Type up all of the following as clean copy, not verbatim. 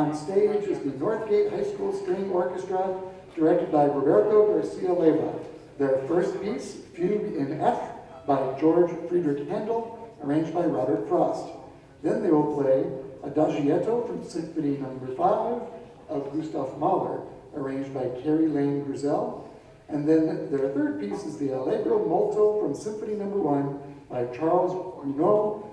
On stage is the Northgate High School String Orchestra, directed by Roberto Garcia Leyva. Their first piece, Fugue in F, by George Friedrich Handel, arranged by Robert Frost. Then they will play Adagietto from Symphony No. 5 of Gustav Mahler, arranged by Carrie Lane Gruzel. And then their third piece is the Allegro Molto from Symphony No. 1 by Charles Gounod,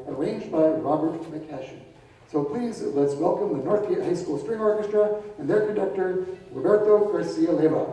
arranged by Robert McCashin. So please, let's welcome the Northgate High School String Orchestra and their conductor, Roberto Garcia Leyva.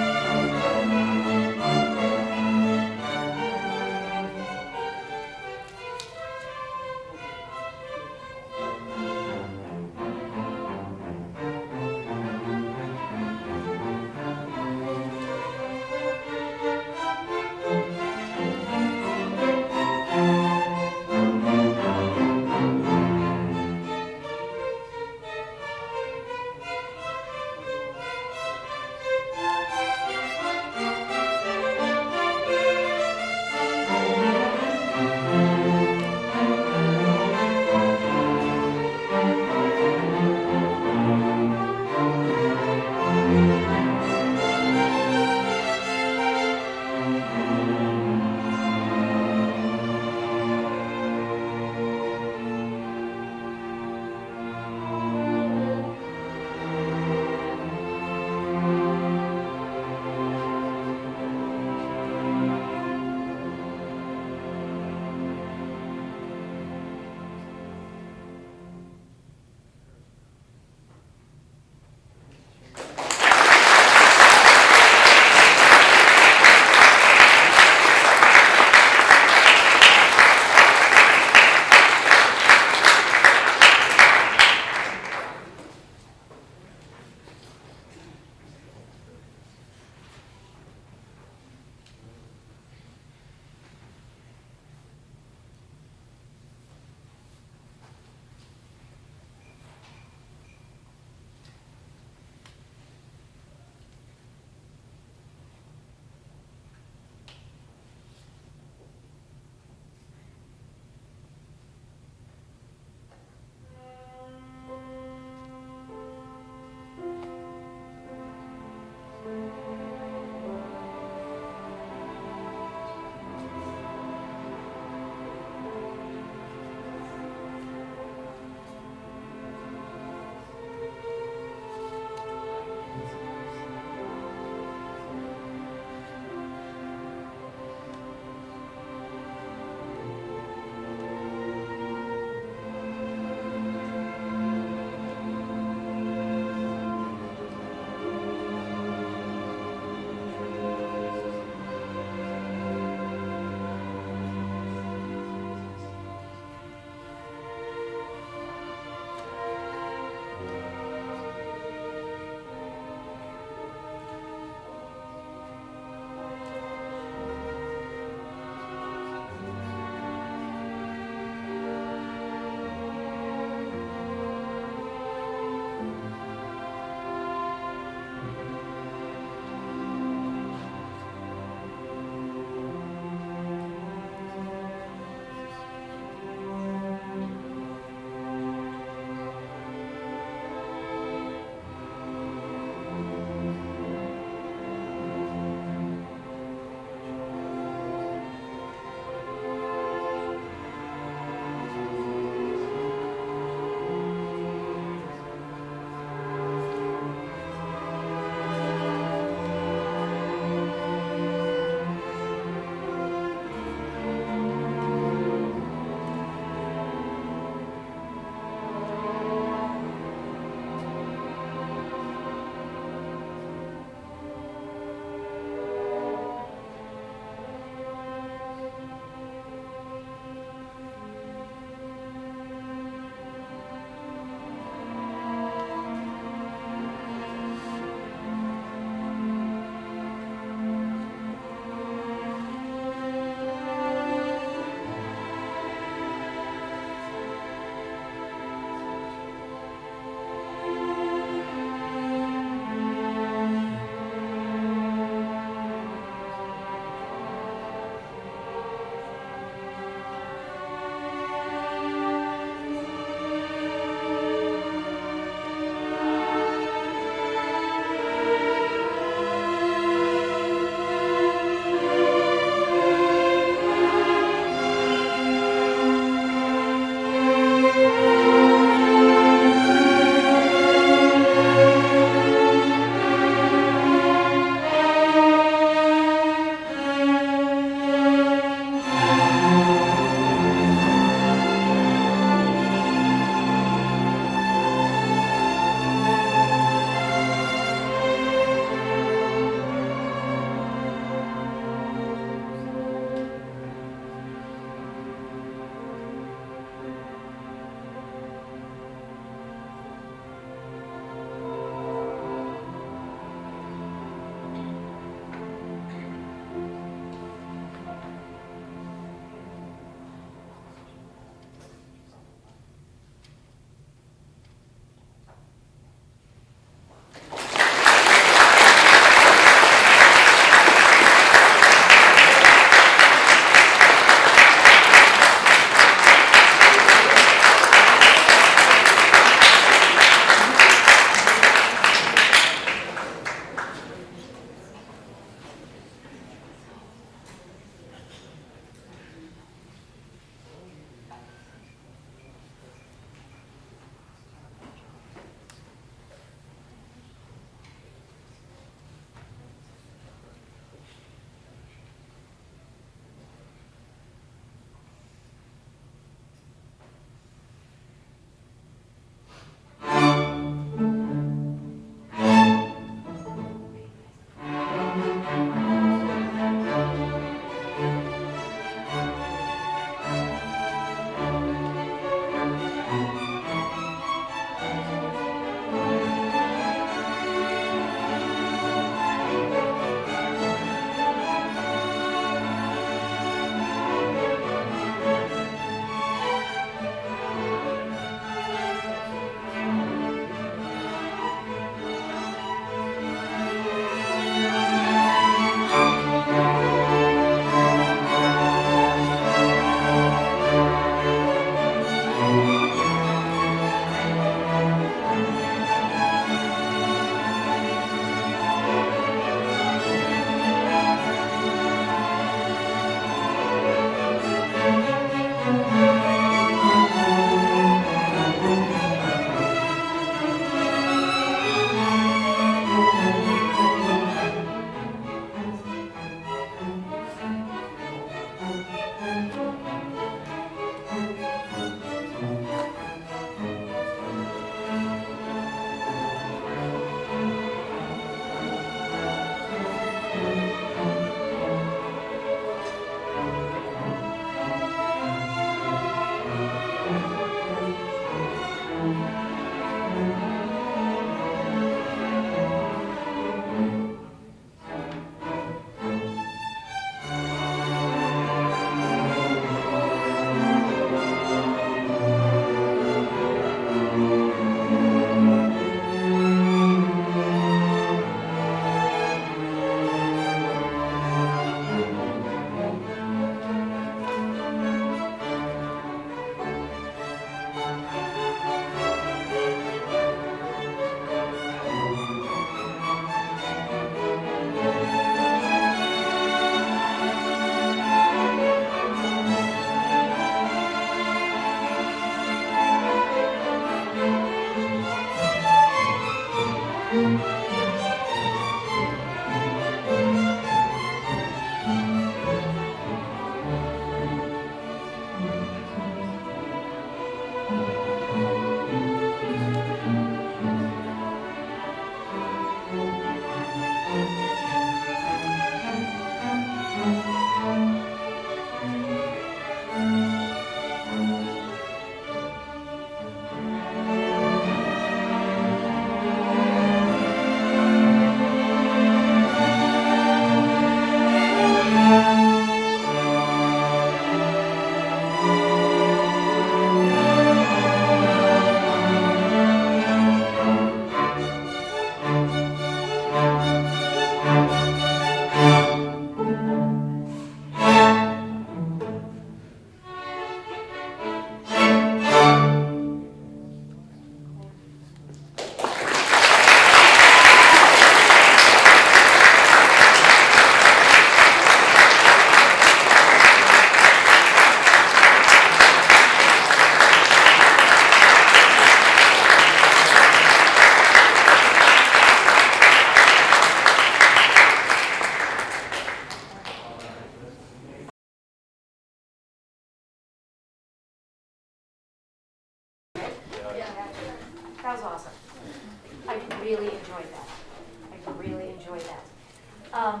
My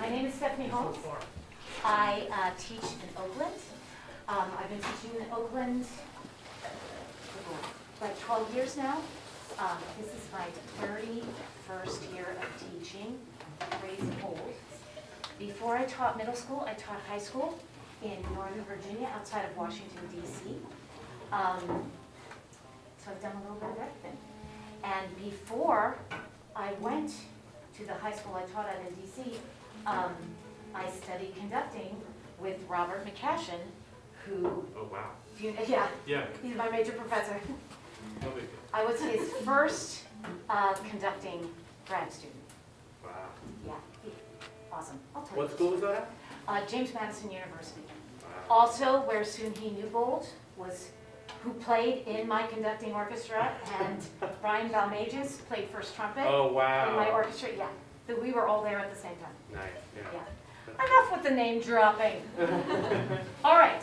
name is Stephanie Holmes. I teach in Oakland. I've been teaching in Oakland for like 12 years now. This is my 31st year of teaching, raising old. Before I taught middle school, I taught high school in Northern Virginia, outside of Washington, D.C. So I've done a little bit of everything. And before I went to the high school I taught at in D.C., I studied conducting with Robert McCashin, who... Oh, wow. Yeah, he's my major professor. No big deal. I was his first conducting grad student. Wow. Yeah, awesome. I'll tell you. What school was that at? James Madison University. Wow. Also, where Soon-Hee Newbold was, who played in my conducting orchestra, and Brian Valmages played first trumpet Oh, wow. in my orchestra. Yeah, we were all there at the same time. Nice, yeah. Yeah. Enough with the name dropping. All right,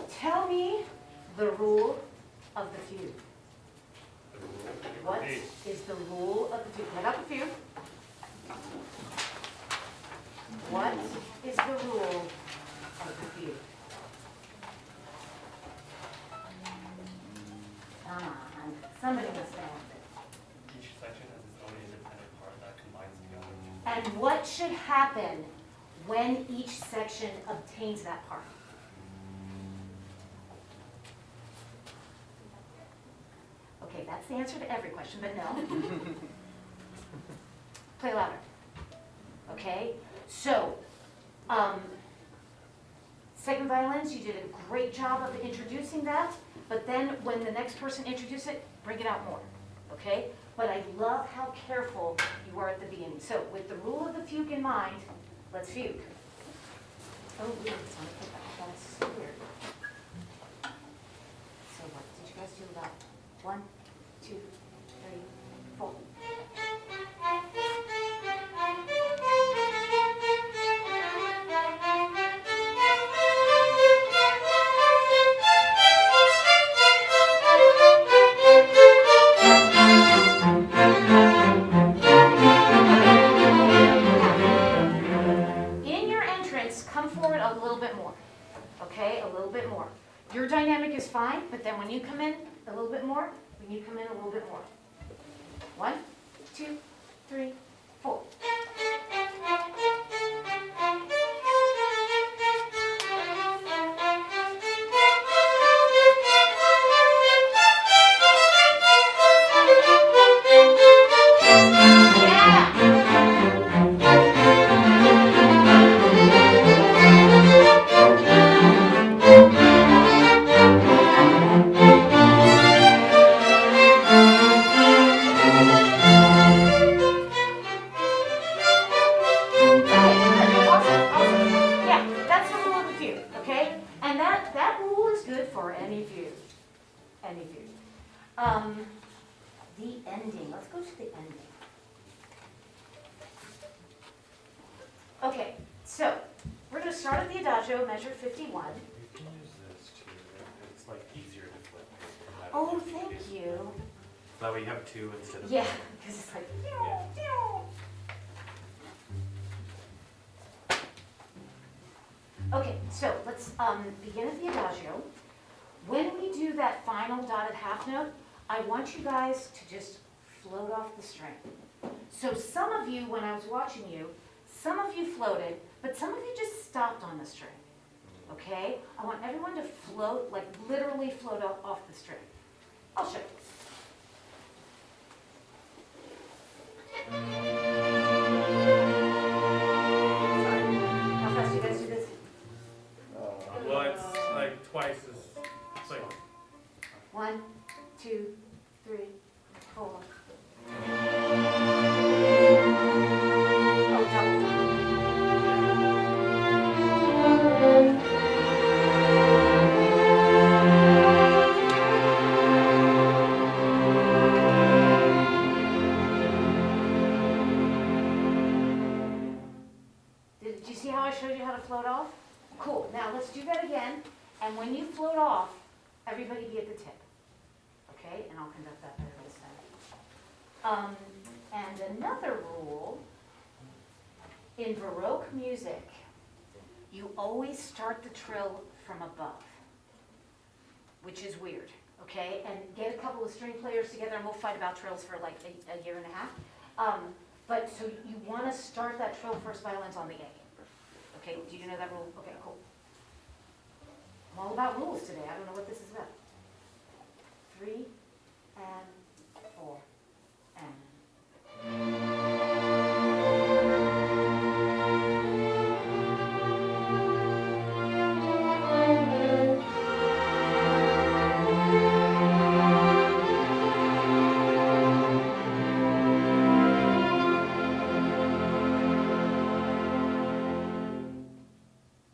tell me the rule of the few. What is the rule of the few? Let up a few. What is the rule of the few? Come on, somebody must know it. Each section has its own independent part that combines the other. And what should happen when each section obtains that part? Okay, that's the answer to every question, but no. Play louder. Okay, so, second violins, you did a great job of introducing that, but then when the next person introduces it, bring it out more, okay? But I love how careful you were at the beginning. So with the rule of the fugue in mind, let's fugue. Oh, weird, that's so weird. So what did you guys do about 1, 2, 3, 4? In your entrance, come forward a little bit more. Okay, a little bit more. Your dynamic is fine, but then when you come in a little bit more, when you come in a little bit more. 1, 2, 3, 4. The ending. Let's go to the ending. Okay, so we're going to start at the adagio, measure 51. You can use this too. It's like easier to flip. Oh, thank you. That way you have two instead of Yeah, because it's like. Okay, so let's begin at the adagio. When we do that final dotted half note, I want you guys to just float off the string. So some of you, when I was watching you, some of you floated, but some of you just stopped on the string. Okay? I want everyone to float, like literally float off the string. I'll show you. Sorry. How fast do you guys do this? Well, it's like twice as, it's like 1, 2, 3, 4. Oh, double. Did you see how I showed you how to float off? Cool. Now let's do that again. And when you float off, everybody be at the tip. Okay? And I'll conduct that better this time. And another rule In Baroque music, you always start the trill from above, which is weird, okay? And get a couple of string players together and we'll fight about trills for like a year and a half. But so you want to start that trill first, violins on the A. Okay, do you know that rule? Okay, cool. I'm all about rules today. I don't know what this is about. 3 and 4 and.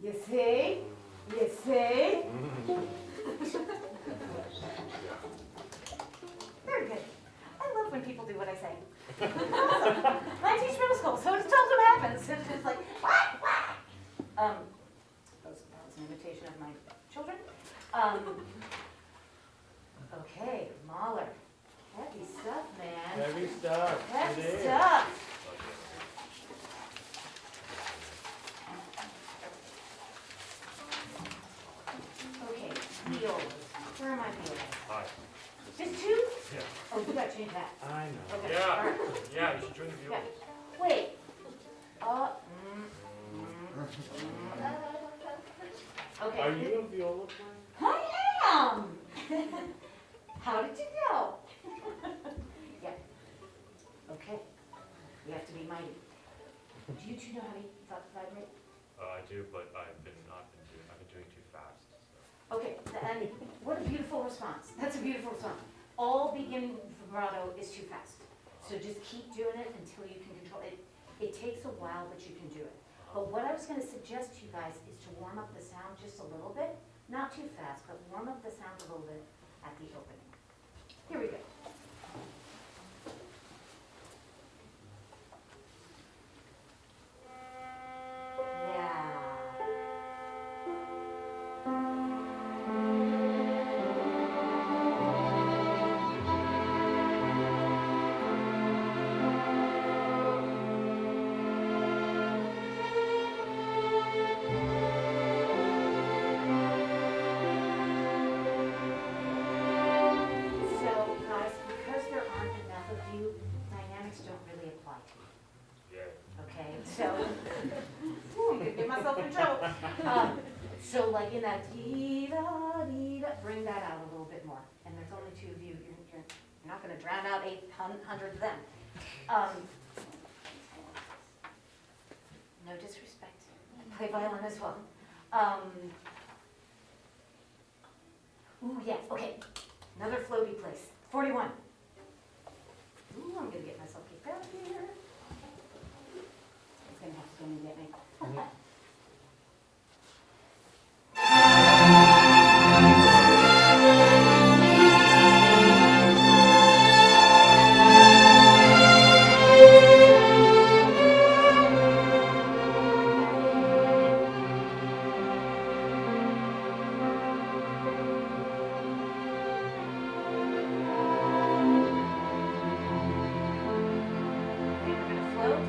You see? You see? Very good. I love when people do what I say. Awesome. I teach middle school, so it seldom happens. It's just like, wah, wah. That was an imitation of my children. Okay, Mahler. Heavy stuff, man. Heavy stuff. Heavy It is. stuff. Okay, violas. Where are my violas? Hi. Just two? Yeah. Oh, you gotta change that. I know. Okay, Yeah. all right. Yeah, you should join the Yeah. violas. Wait. Okay. Are you a viola player? I am! How did you know? Yeah. Okay. You have to be mighty. Do you two know how to vibrate? I do, but I've been doing too fast. So. Okay, and what a beautiful response. That's a beautiful response. All beginning vibrato is too fast. So just keep doing it until you can control it. It takes a while, but you can do it. But what I was going to suggest to you guys is to warm up the sound just a little bit. Not too fast, but warm up the sound a little bit at the opening. Here we go. Yeah. So, guys, because there aren't enough of you, dynamics don't really apply to you. Yeah. Okay, so, I'm gonna get myself in trouble. So like in that dee-da, bring that out a little bit more. And there's only two of you, you're not gonna drown out 800 of them. No disrespect, I play violin as well. Ooh, yeah, okay, another floaty place, 41. Ooh, I'm gonna get myself kicked out here. He's gonna have to come and get me. Okay, we're gonna float.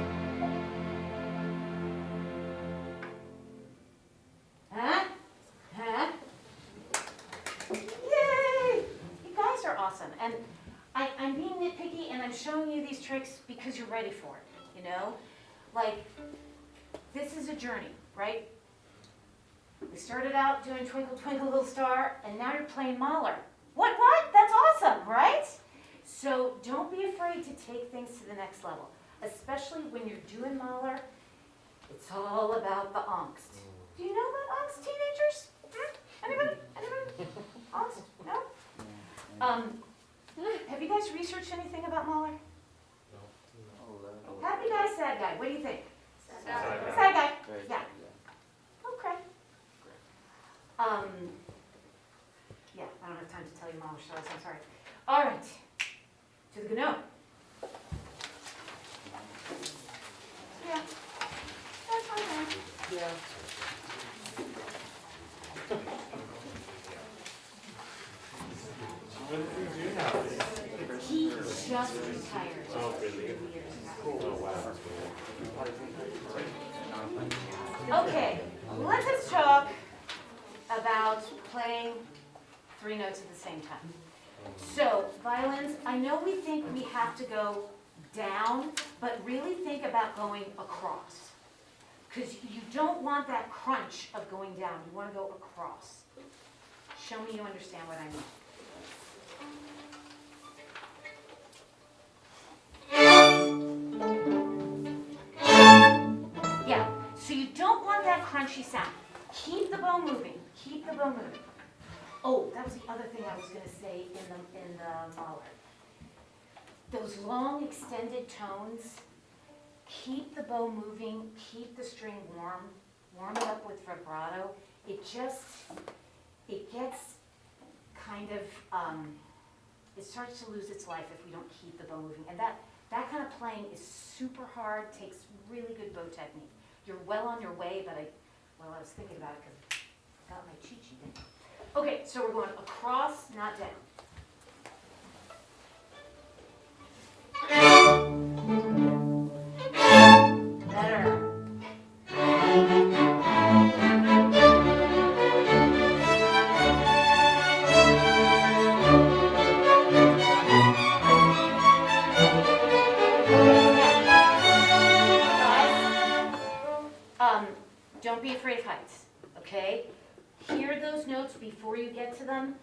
Huh? Huh? Yay! You guys are awesome. And I'm being nitpicky and I'm showing you these tricks because you're ready for it, you know? Like, this is a journey, right? We started out doing Twinkle Twinkle Little Star and now you're playing Mahler. What? That's awesome, right? So don't be afraid to take things to the next level, especially when you're doing Mahler. It's all about the angst. Do you know about angst, teenagers? Anybody? Angst? No? Have you guys researched anything about Mahler? Happy guy, sad guy. What do you think? Sad guy. Yeah. Okay. Yeah, I don't have time to tell you Mahler stories. I'm sorry. All right. To the Gnome. Yeah. That's fine. Yeah. What do you do now? Keys. just retired. Oh, really? 3 years ago. Oh, wow. Okay, let's talk about playing 3 notes at the same time. So, violins, I know we think we have to go down, but really think about going across. Because you don't want that crunch of going down, you want to go across. Show me you understand what I mean. Yeah, so you don't want that crunchy sound. Keep the bow moving, keep the bow moving. Oh, that was the other thing I was going to say in the Mahler. Those long extended tones, keep the bow moving, keep the string warm, warm it up with vibrato. It gets kind of, it starts to lose its life if we don't keep the bow moving. And that kind of playing is super hard, takes really good bow technique. You're well on your way, but I was thinking about it because I got my cheat sheet in. Okay, so we're going across, not down. Better. Don't be afraid of heights, okay? Hear those notes before you get to them,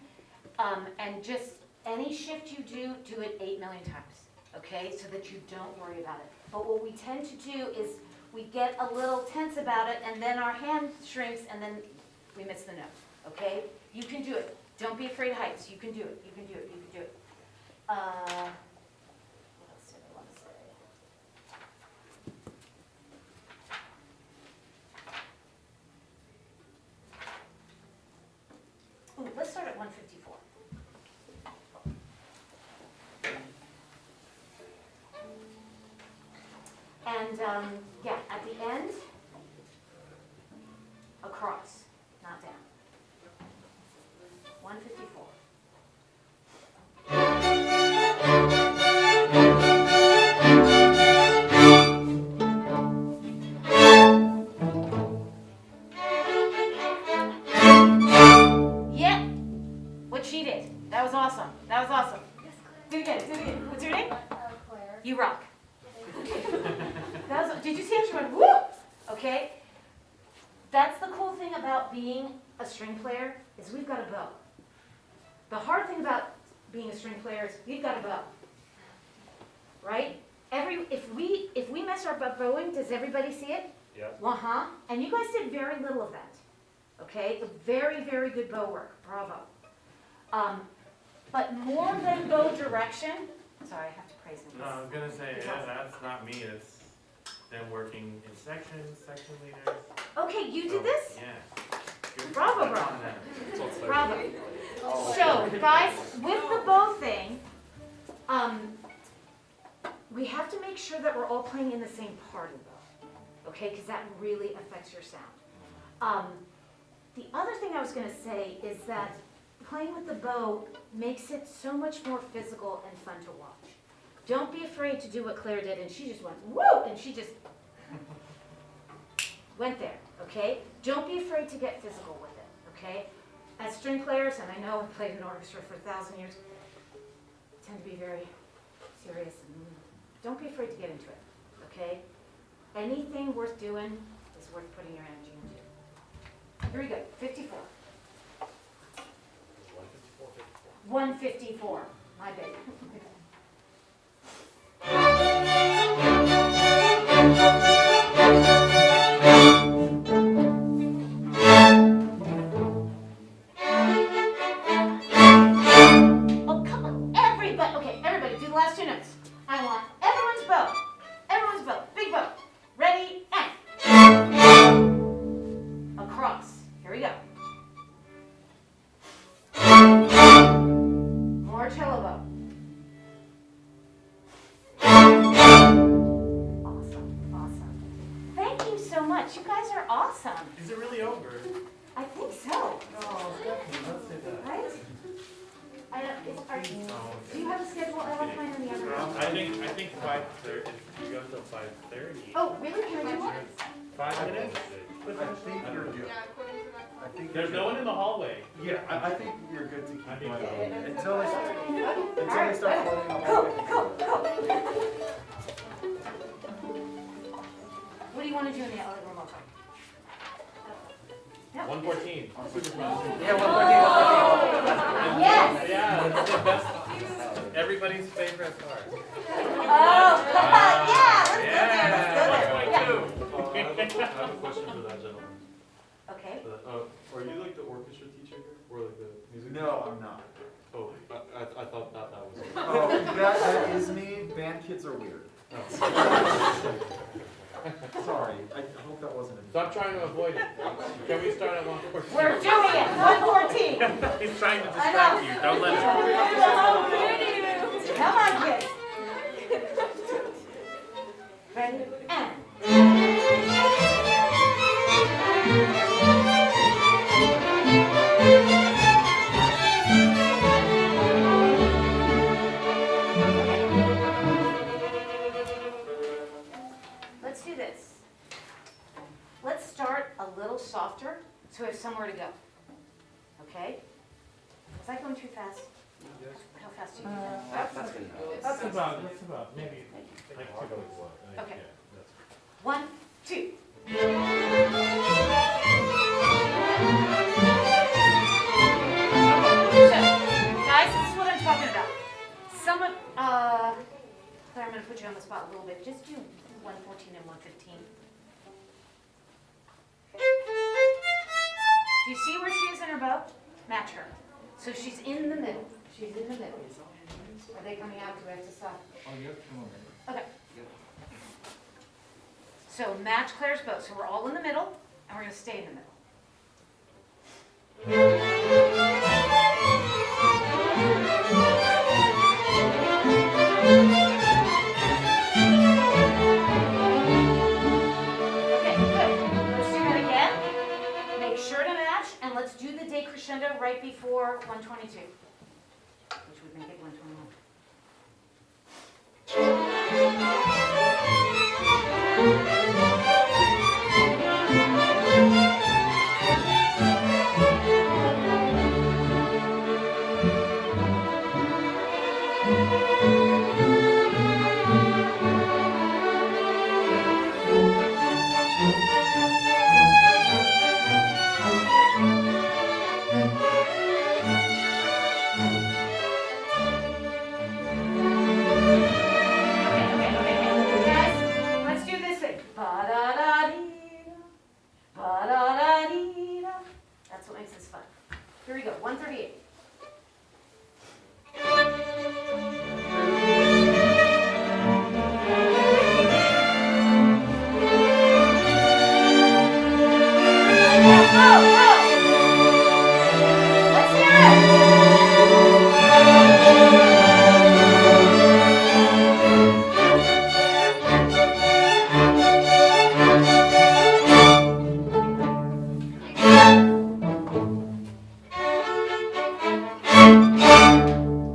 and just any shift you do it 8 million times, okay? So that you don't worry about it. But what we tend to do is we get a little tense about it, and then our hand shrinks, and then we miss the note, okay? You can do it. Don't be afraid of heights. You can do it. You can do it. You can do it. What else did I want to say? Ooh, let's start at 154. And yeah, at the end, across, not down. 154. Yeah, what she did. That was awesome. That was awesome. Do it again. Do it again. What's your name? Claire. You rock. That was, did you see how she went, whoop? Okay? That's the cool thing about being a string player, is we've got a bow. The hard thing about being a string player is we've got a bow. Right? If we mess our bowing, does everybody see it? Yep. Uh-huh. And you guys did very little of that. Okay? Very, very good bow work. Bravo. But more than bow direction, sorry, I have to praise him. No, I was gonna say, yeah, that's not me, it's them working in sections, section leaders. Okay, you did this? Yeah. Bravo, That's bravo. on them. Bravo. So, guys, with the bow thing, we have to make sure that we're all playing in the same part of the bow, okay? Because that really affects your sound. The other thing I was going to say is that playing with the bow makes it so much more physical and fun to watch. Don't be afraid to do what Claire did, and she just went, woo, and she just went there, okay? Don't be afraid to get physical with it, okay? As string players, and I know I've played in an orchestra for 1,000 years, tend to be very serious. And don't be afraid to get into it, okay? Anything worth doing is worth putting your energy into. Here we go, 54. 154, my bad. Oh, come on, everybody. Okay, everybody, do the last 2 notes. I want everyone's bow. Everyone's bow. Big bow. Ready, and across. Here we go. More cello bow. Awesome, awesome. Thank you so much. You guys are awesome. Is it really over? I think so. No, definitely, let's say that. Right? Do you have a schedule? I left mine in the other room. I think 5:30, you go till 5:30. Oh, really? Can I do one? 5 minutes? I think you're good. I think There's no one in the hallway. Yeah, I think you're good to keep I think going so. until they start flooding the hallway. What do you want to do in the other room? No. 114. Super fun. Yeah, 114. Yes! Yeah, it's the best. Everybody's favorite part. Oh, yeah! Yeah. 122. I have a question for that gentleman. Okay. Are you like the orchestra teacher here, or like the music? No, I'm not. Oh, I thought that was. Oh, that is me. Band kids are weird. Sorry, I hope that wasn't. Stop trying to avoid it. Can we start at 114? We're doing it! 114! He's trying to distract you. Don't let him. Come on, kids. Ready? And. Let's do this. Let's start a little softer so we have somewhere to go. Okay? Was I going too fast? How fast do you think? That's about maybe like 2 minutes. Okay. 1, 2. So, guys, this is what I'm talking about. Someone, I'm going to put you on the spot a little bit. Just do 114 and 115. Do you see where she is in her bow? Match her. So she's in the middle. She's in the middle. Are they coming out? Do we have to stop? Oh, yep, come on, Okay. So match Claire's bow. So we're all in the middle, and we're going to stay in the middle. Okay, good. Let's do that again. Make sure to match, and let's do the decrescendo right before 122, which would make it 121. Guys, let's do this thing. Ba-da-da-dee-da, ba-da-da-dee-da. That's what makes this fun. Here we go, 138. Let's hear it.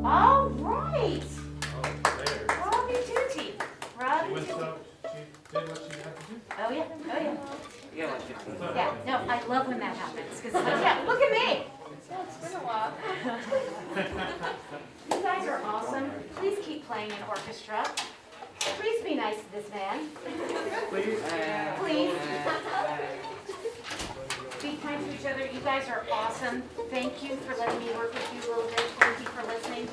All right. Oh, there. Robbie Duty. Robbie She was Duty. so, she did what she had to do. Oh, yeah. Oh, yeah. Yeah, like 15. Yeah, no, I love when that happens, because, yeah, look at me. It's been a while. You guys are awesome. Please keep playing in orchestra. Please be nice to this man. Please. Please. Be kind to each other. You guys are awesome. Thank you for letting me work with you a little bit. Thank you for listening.